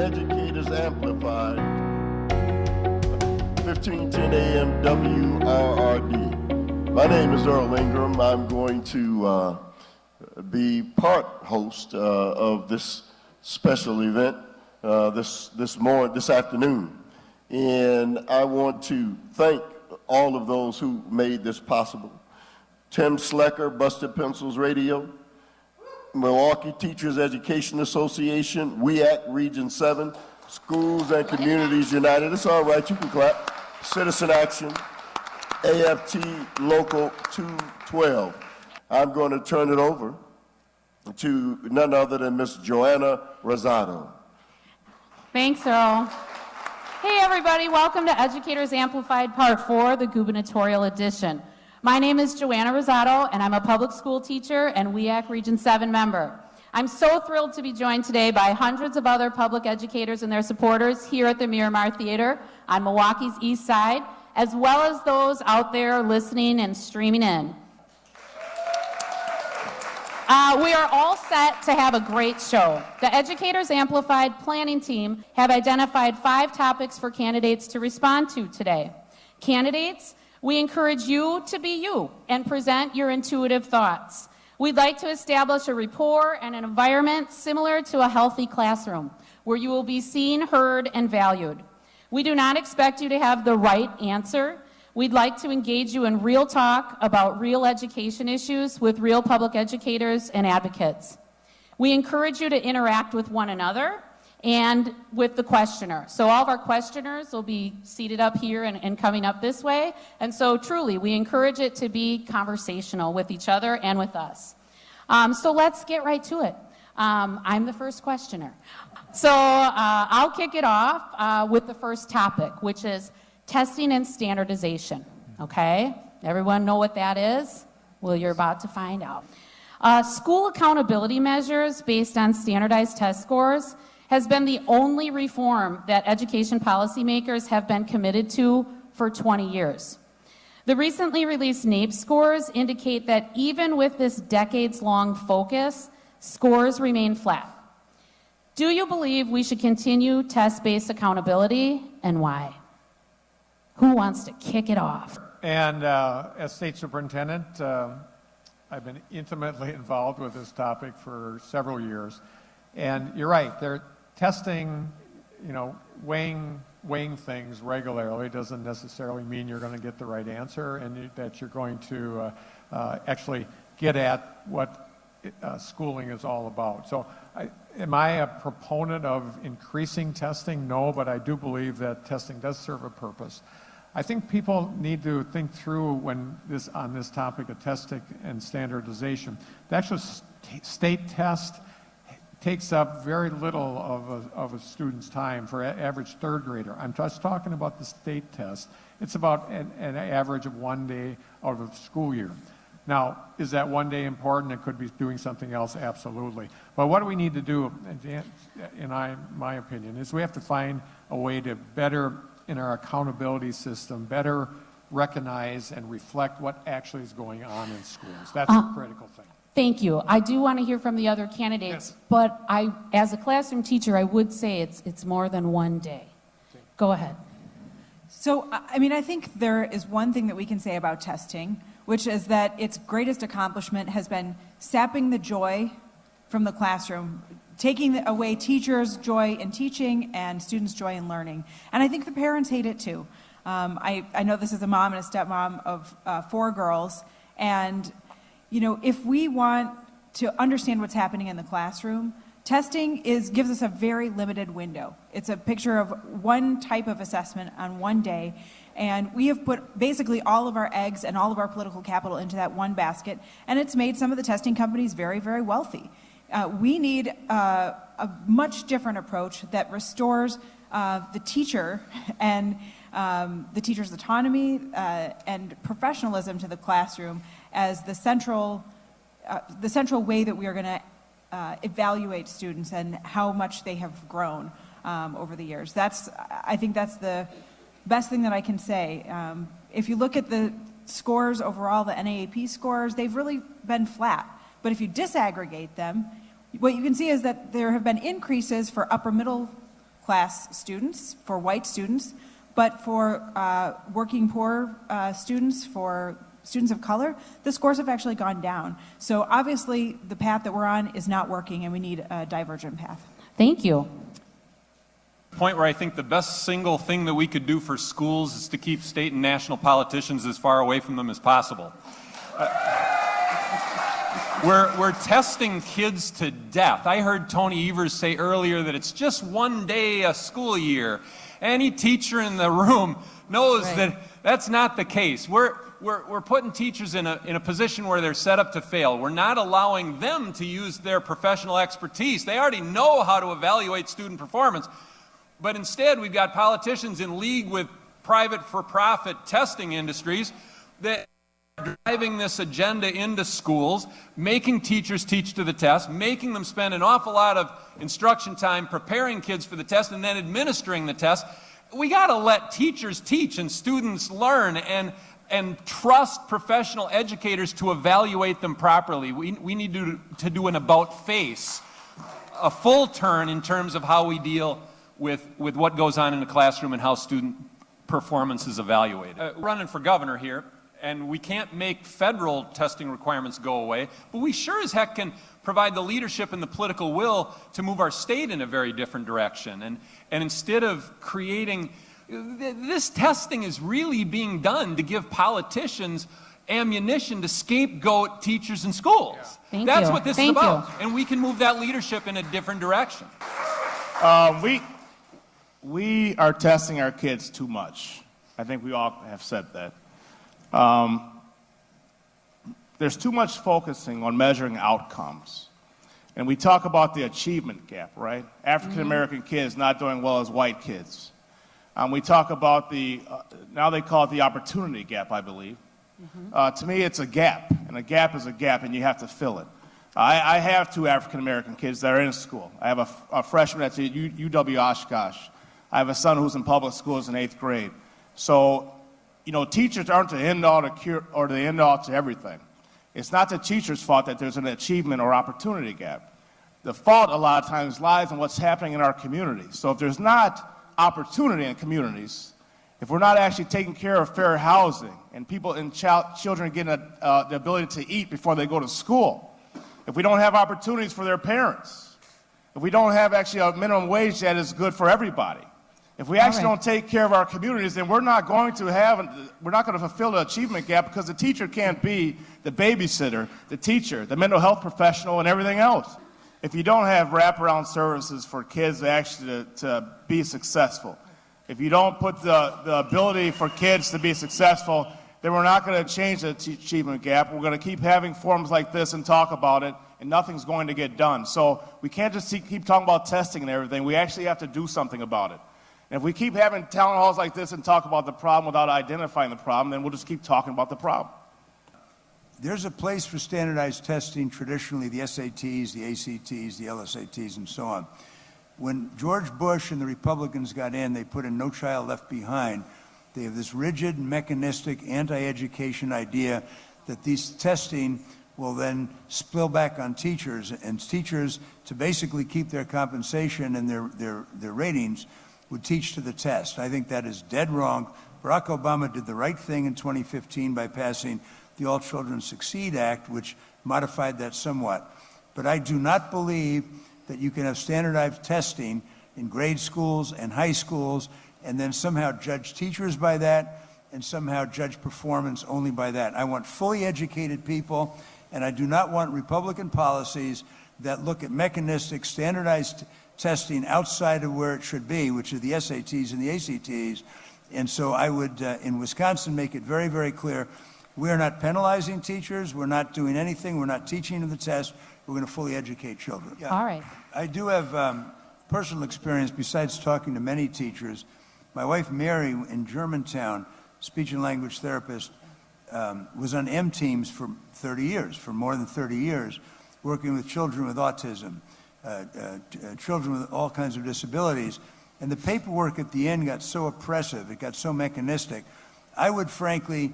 Educators Amplified, 1510 AM WRRD. My name is Earl Ingram. I'm going to be part host of this special event this afternoon. And I want to thank all of those who made this possible. Tim Slecker, Busted Pencils Radio, Milwaukee Teachers Education Association, WEAC Region 7, Schools and Communities United. It's all right, you can clap. Citizen Action, AFT Local 212. I'm going to turn it over to none other than Miss Joanna Rosado. Thanks, Earl. Hey everybody, welcome to Educators Amplified Part 4, the gubernatorial edition. My name is Joanna Rosado, and I'm a public school teacher and WEAC Region 7 member. I'm so thrilled to be joined today by hundreds of other public educators and their supporters here at the Miramar Theater on Milwaukee's East Side, as well as those out there listening and streaming in. We are all set to have a great show. The Educators Amplified planning team have identified 5 topics for candidates to respond to today. Candidates, we encourage you to be you and present your intuitive thoughts. We'd like to establish a rapport and an environment similar to a healthy classroom, where you will be seen, heard, and valued. We do not expect you to have the right answer. We'd like to engage you in real talk about real education issues with real public educators and advocates. We encourage you to interact with one another and with the questioner. So all of our questioners will be seated up here and coming up this way. And so truly, we encourage it to be conversational with each other and with us. So let's get right to it. I'm the first questioner. So I'll kick it off with the first topic, which is testing and standardization. Okay? Everyone know what that is? Well, you're about to find out. School accountability measures based on standardized test scores has been the only reform that education policymakers have been committed to for 20 years. The recently released NAEP scores indicate that even with this decades-long focus, scores remain flat. Do you believe we should continue test-based accountability, and why? Who wants to kick it off? And as state superintendent, I've been intimately involved with this topic for several years. And you're right, they're testing, weighing things regularly doesn't necessarily mean you're going to get the right answer and that you're going to actually get at what schooling is all about. So am I a proponent of increasing testing? No, but I do believe that testing does serve a purpose. I think people need to think through on this topic of testing and standardization. The actual state test takes up very little of a student's time for average third grader. I'm just talking about the state test. It's about an average of 1 day out of the school year. Now, is that 1 day important? It could be doing something else, absolutely. But what do we need to do, in my opinion, is we have to find a way to better, in our accountability system, better recognize and reflect what actually is going on in schools. That's a critical thing. Thank you. I do want to hear from the other candidates, yes. But as a classroom teacher, I would say it's more than 1 day. Okay. Go ahead. So, I think there is one thing that we can say about testing, which is that its greatest accomplishment has been sapping the joy from the classroom, taking away teachers' joy in teaching and students' joy in learning. And I think the parents hate it too. I know this is a mom and a stepmom of 4 girls, and if we want to understand what's happening in the classroom, testing gives us a very limited window. It's a picture of one type of assessment on 1 day, and we have put basically all of our eggs and all of our political capital into that one basket, and it's made some of the testing companies very, very wealthy. We need a much different approach that restores the teacher and the teacher's autonomy and professionalism to the classroom as the central way that we are going to evaluate students and how much they have grown over the years. I think that's the best thing that I can say. If you look at the scores overall, the NAAP scores, they've really been flat. But if you disaggregate them, what you can see is that there have been increases for upper middle class students, for white students, but for working poor students, for students of color, the scores have actually gone down. So obviously, the path that we're on is not working, and we need a divergent path. Thank you. Point where I think the best single thing that we could do for schools is to keep state and national politicians as far away from them as possible. We're testing kids to death. I heard Tony Evers say earlier that it's just one day a school year. Any teacher in the room knows that that's not the case. We're putting teachers in a position where they're set up to fail. We're not allowing them to use their professional expertise. They already know how to evaluate student performance. But instead, we've got politicians in league with private for-profit testing industries that are driving this agenda into schools, making teachers teach to the test, making them spend an awful lot of instruction time preparing kids for the test and then administering the test. We got to let teachers teach and students learn and trust professional educators to evaluate them properly. We need to do an about-face, a full turn in terms of how we deal with what goes on in the classroom and how student performance is evaluated. We're running for governor here, and we can't make federal testing requirements go away, but we sure as heck can provide the leadership and the political will to move our state in a very different direction. And instead of creating, this testing is really being done to give politicians ammunition to scapegoat teachers in schools. That's what this is about. And we can move that leadership in a different direction. We are testing our kids too much. I think we all have said that. There's too much focusing on measuring outcomes. And we talk about the achievement gap, right? African American kids not doing well as white kids. We talk about now they call it the opportunity gap, I believe. To me, it's a gap, and a gap is a gap, and you have to fill it. I have 2 African American kids that are in school. I have a freshman at UW Oshkosh. I have a son who's in public schools in 8th grade. So, teachers aren't the end-all to cure or the end-all to everything. It's not the teacher's fault that there's an achievement or opportunity gap. The fault a lot of times lies in what's happening in our communities. So if there's not opportunity in communities, if we're not actually taking care of fair housing and people and children getting the ability to eat before they go to school, if we don't have opportunities for their parents, if we don't have actually a minimum wage that is good for everybody, if we actually don't take care of our communities, then we're not going to fulfill the achievement gap, because the teacher can't be the babysitter, the teacher, the mental health professional, and everything else. If you don't have wraparound services for kids to be successful, if you don't put the ability for kids to be successful, then we're not going to change the achievement gap. We're going to keep having forums like this and talk about it, and nothing's going to get done. So we can't just keep talking about testing and everything. We actually have to do something about it. And if we keep having town halls like this and talk about the problem without identifying the problem, then we'll just keep talking about the problem. There's a place for standardized testing, traditionally the SATs, the ACTs, the LSATs, and so on. When George Bush and the Republicans got in, they put in No Child Left Behind. They have this rigid, mechanistic, anti-education idea that these testing will then spill back on teachers, and teachers, to basically keep their compensation and their ratings, would teach to the test. I think that is dead wrong. Barack Obama did the right thing in 2015 by passing the All Children Succeed Act, which modified that somewhat. But I do not believe that you can have standardized testing in grade schools and high schools and then somehow judge teachers by that and somehow judge performance only by that. I want fully educated people, and I do not want Republican policies that look at mechanistic, standardized testing outside of where it should be, which are the SATs and the ACTs. And so I would, in Wisconsin, make it very, very clear, we are not penalizing teachers, we're not doing anything, we're not teaching them the test, we're going to fully educate children. Yeah. All right. I do have personal experience besides talking to many teachers. My wife, Mary, in Germantown, speech and language therapist, was on M teams for 30 years, for more than 30 years, working with children with autism, children with all kinds of disabilities. And the paperwork at the end got so oppressive, it got so mechanistic. I would frankly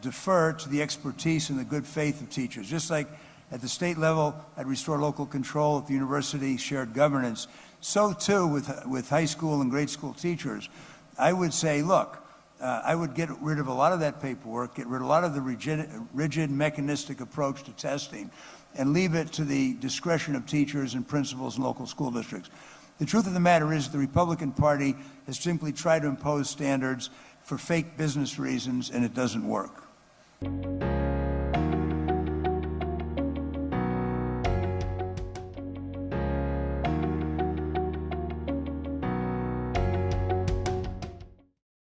defer to the expertise and the good faith of teachers. Just like at the state level, I'd restore local control, at the university, shared governance. so too with high school and grade school teachers. I would say, look, I would get rid of a lot of that paperwork, get rid of a lot of the rigid mechanistic approach to testing, and leave it to the discretion of teachers and principals and local school districts. The truth of the matter is the Republican Party has simply tried to impose standards for fake business reasons, and it doesn't work.